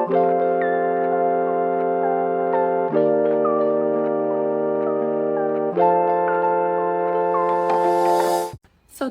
So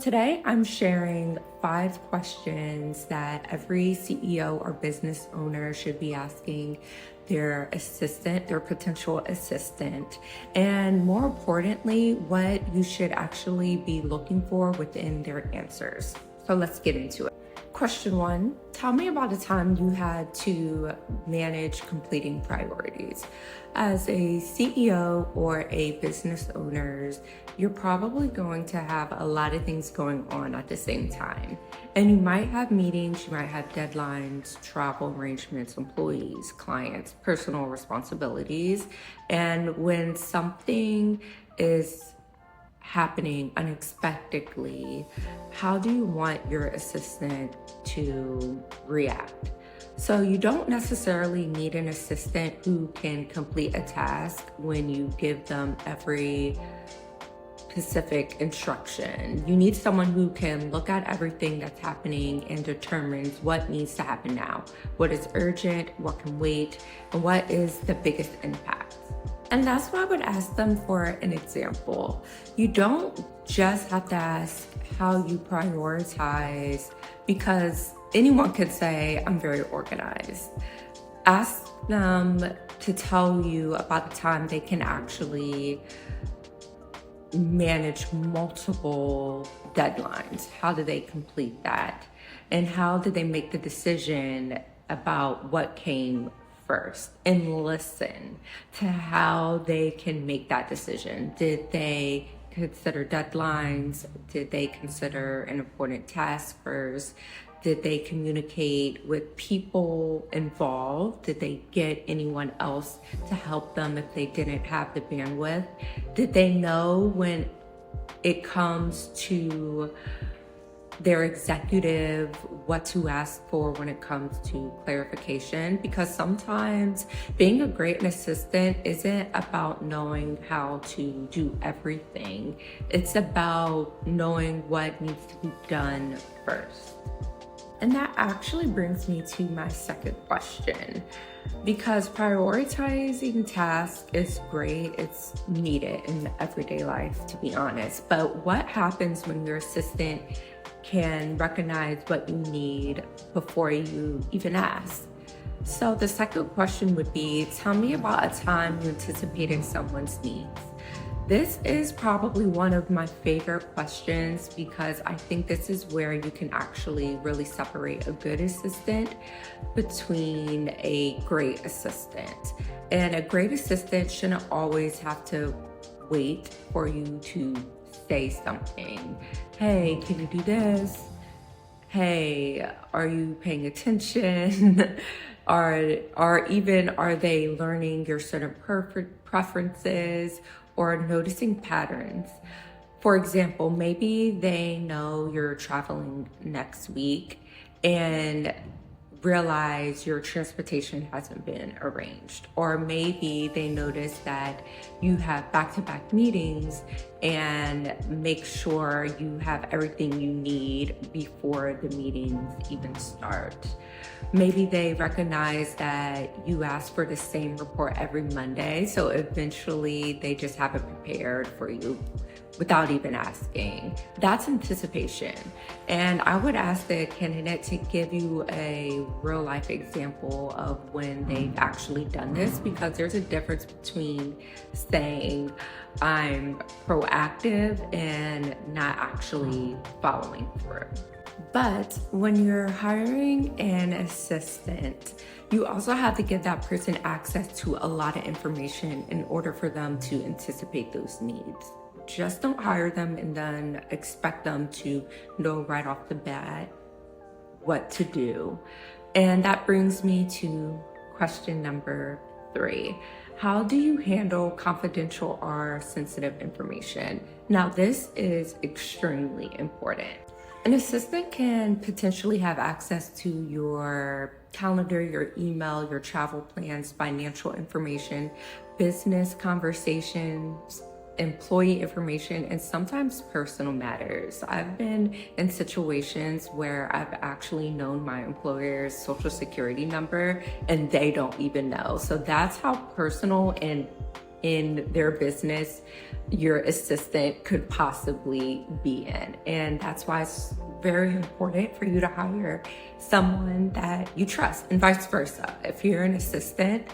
today I'm sharing 5 questions that every CEO or business owner should be asking their assistant, their potential assistant, and more importantly, what you should actually be looking for within their answers. So let's get into it. Question 1, tell me about a time you had to manage completing priorities. As a CEO or a business owner, you're probably going to have a lot of things going on at the same time. And you might have meetings, you might have deadlines, travel arrangements, employees, clients, personal responsibilities. And when something is happening unexpectedly, how do you want your assistant to react? So you don't necessarily need an assistant who can complete a task when you give them every specific instruction. You need someone who can look at everything that's happening and determines what needs to happen now, what is urgent, what can wait, and what is the biggest impact. And that's why I would ask them for an example. You don't just have to ask how you prioritize, because anyone could say, I'm very organized. Ask them to tell you about the time they can actually manage multiple deadlines. How do they complete that? And how did they make the decision about what came first? And listen to how they can make that decision. Did they consider deadlines? Did they consider an important task first? Did they communicate with people involved? Did they get anyone else to help them if they didn't have the bandwidth? Did they know when it comes to their executive what to ask for when it comes to clarification? Because sometimes being a great assistant isn't about knowing how to do everything. It's about knowing what needs to be done first. And that actually brings me to my second question, because prioritizing tasks is great. It's needed in everyday life, to be honest. But what happens when your assistant can recognize what you need before you even ask? So the second question would be, tell me about a time you anticipated someone's needs. This is probably one of my favorite questions, because I think this is where you can actually really separate a good assistant between a great assistant. And a great assistant shouldn't always have to wait for you to say something. Hey, can you do this? Hey, are you paying attention? Are they learning your certain preferences or noticing patterns? For example, maybe they know you're traveling next week and realize your transportation hasn't been arranged. Or maybe they notice that you have back-to-back meetings and make sure you have everything you need before the meetings even start. Maybe they recognize that you ask for the same report every Monday, so eventually they just have it prepared for you without even asking. That's anticipation. And I would ask the candidate to give you a real life example of when they've actually done this, because there's a difference between saying I'm proactive and not actually following through. But when you're hiring an assistant, you also have to give that person access to a lot of information in order for them to anticipate those needs. Just don't hire them and then expect them to know right off the bat what to do. And that brings me to question number 3. How do you handle confidential or sensitive information? Now, this is extremely important. An assistant can potentially have access to your calendar, your email, your travel plans, financial information, business conversations, employee information and sometimes personal matters. I've been in situations where I've actually known my employer's social security number and they don't even know. So that's how personal and in their business your assistant could possibly be in. And that's why it's very important for you to hire someone that you trust, and vice versa. If you're an assistant,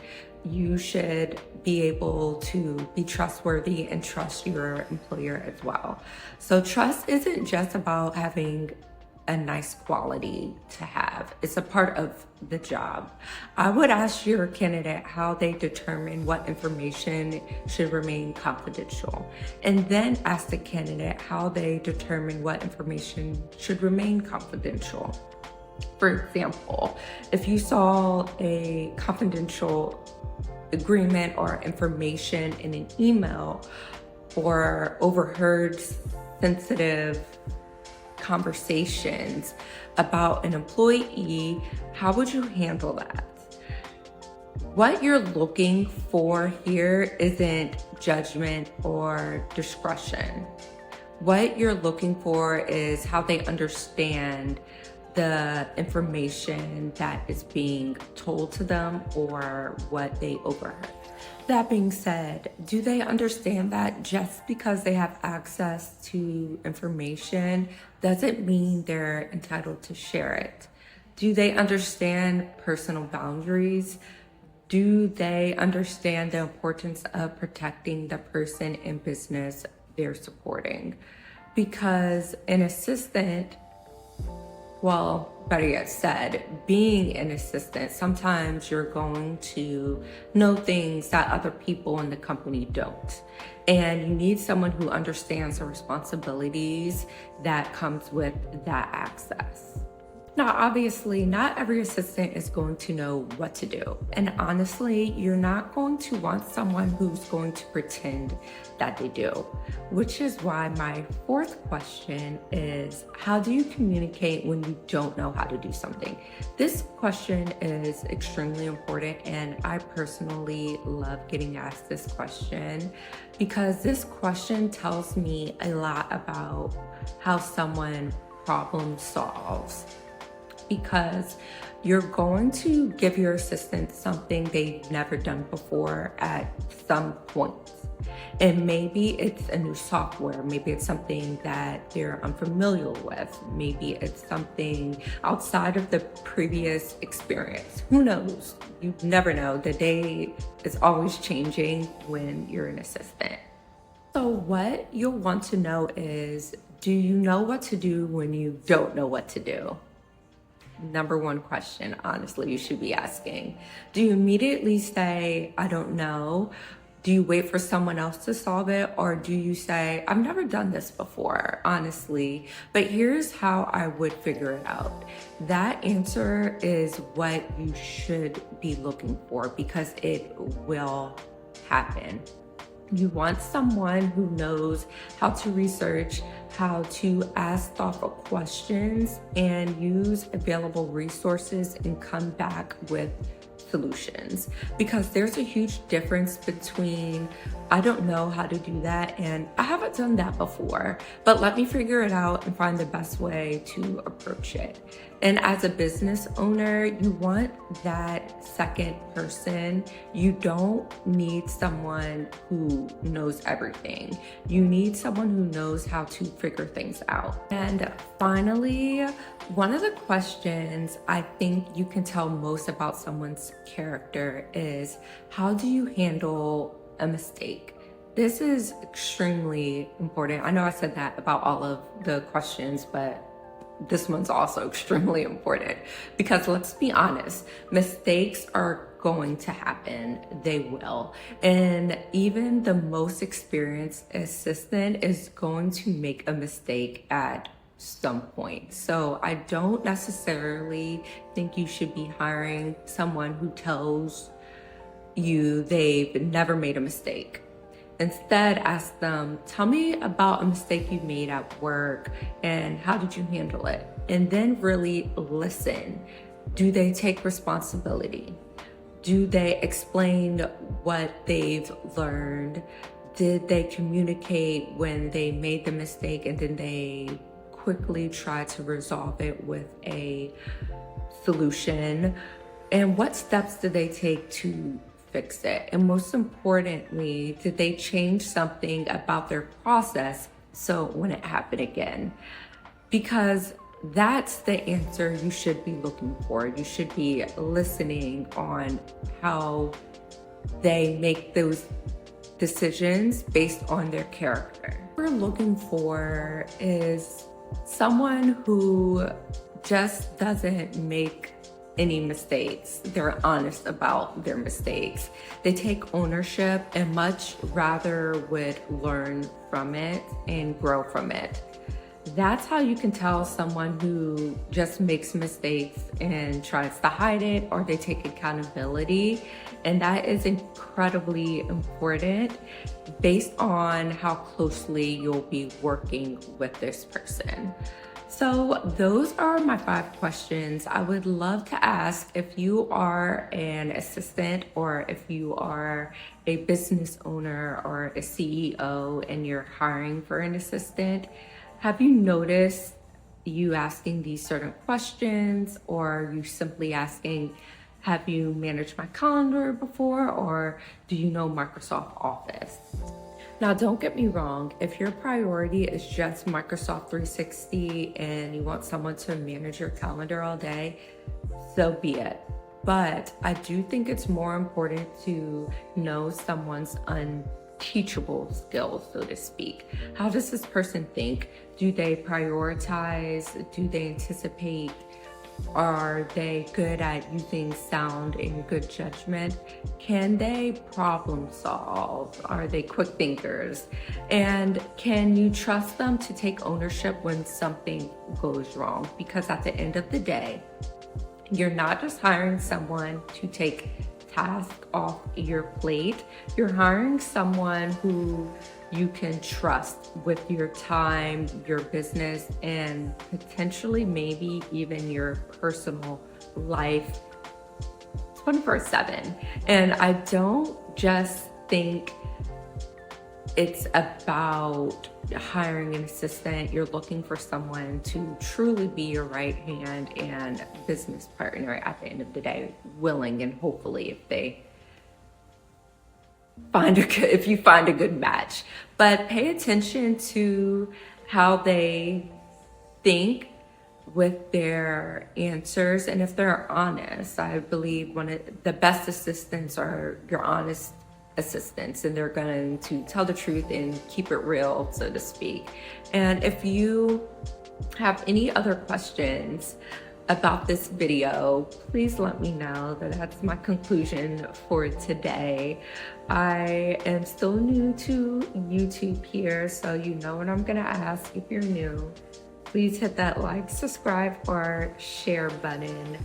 you should be able to be trustworthy and trust your employer as well. So trust isn't just about having a nice quality to have. It's a part of the job. I would ask your candidate how they determine what information should remain confidential, and then ask the candidate how they determine what information should remain confidential. For example, if you saw a confidential agreement or information in an email or overheard sensitive conversations about an employee, how would you handle that? What you're looking for here isn't judgment or discretion. What you're looking for is how they understand the information that is being told to them or what they overheard. That being said, do they understand that just because they have access to information doesn't mean they're entitled to share it? Do they understand personal boundaries? Do they understand the importance of protecting the person and business they're supporting? Because an assistant, well, better yet said, being an assistant, sometimes you're going to know things that other people in the company don't. And you need someone who understands the responsibilities that comes with that access. Now, obviously, not every assistant is going to know what to do. And honestly, you're not going to want someone who's going to pretend that they do, which is why my fourth question is, how do you communicate when you don't know how to do something? This question is extremely important, and I personally love getting asked this question because this question tells me a lot about how someone problem solves. Because you're going to give your assistant something they've never done before at some point. And maybe it's a new software, maybe it's something that they're unfamiliar with, maybe it's something outside of the previous experience. Who knows? You never know. The day is always changing when you're an assistant. So what you'll want to know is, do you know what to do when you don't know what to do? Number one question, honestly, you should be asking. Do you immediately say, I don't know? Do you wait for someone else to solve it? Or do you say, I've never done this before, honestly, but here's how I would figure it out? That answer is what you should be looking for because it will happen. You want someone who knows how to research, how to ask thoughtful questions, and use available resources and come back with solutions. Because there's a huge difference between, I don't know how to do that, and I haven't done that before, but let me figure it out and find the best way to approach it. And as a business owner, you want that second person. You don't need someone who knows everything. You need someone who knows how to figure things out. And finally, one of the questions I think you can tell most about someone's character is, how do you handle a mistake? This is extremely important. I know I said that about all of the questions, but this one's also extremely important because let's be honest, mistakes are going to happen. They will. And even the most experienced assistant is going to make a mistake at some point. So I don't necessarily think you should be hiring someone who tells you they've never made a mistake. Instead, ask them, tell me about a mistake you made at work and how did you handle it? And then really listen. Do they take responsibility? Do they explain what they've learned? Did they communicate when they made the mistake and then they quickly try to resolve it with a solution? And what steps did they take to fix it? And most importantly, did they change something about their process so it wouldn't happen again? Because that's the answer you should be looking for. You should be listening on how they make those decisions based on their character. What we're looking for is someone who just doesn't make any mistakes. They're honest about their mistakes. They take ownership and much rather would learn from it and grow from it. That's how you can tell someone who just makes mistakes and tries to hide it, or they take accountability. And that is incredibly important based on how closely you'll be working with this person. So those are my 5 questions I would love to ask if you are an assistant, or if you are a business owner or a CEO and you're hiring for an assistant. Have you noticed you asking these certain questions, or are you simply asking, have you managed my calendar before, or do you know Microsoft Office? Now, don't get me wrong, if your priority is just Microsoft 360 and you want someone to manage your calendar all day, so be it. But I do think it's more important to know someone's unteachable skills, so to speak. How does this person think? Do they prioritize? Do they anticipate? Are they good at using sound and good judgment? Can they problem solve? Are they quick thinkers? And can you trust them to take ownership when something goes wrong? Because at the end of the day, you're not just hiring someone to take tasks off your plate. You're hiring someone who you can trust with your time, your business, and potentially maybe even your personal life 24/7. And I don't just think it's about hiring an assistant. You're looking for someone to truly be your right hand and business partner at the end of the day, willing and hopefully if you find a good match. But pay attention to how they think with their answers and if they're honest. I believe the best assistants are your honest assistants, and they're going to tell the truth and keep it real, so to speak. And if you have any other questions about this video, please let me know. That's my conclusion for today. I am still new to YouTube here, so you know what I'm gonna ask if you're new. Please hit that like, subscribe, or share button.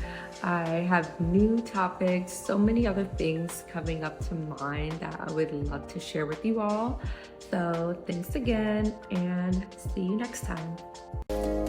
I have new topics, so many other things coming up to mind that I would love to share with you all. So thanks again, and see you next time.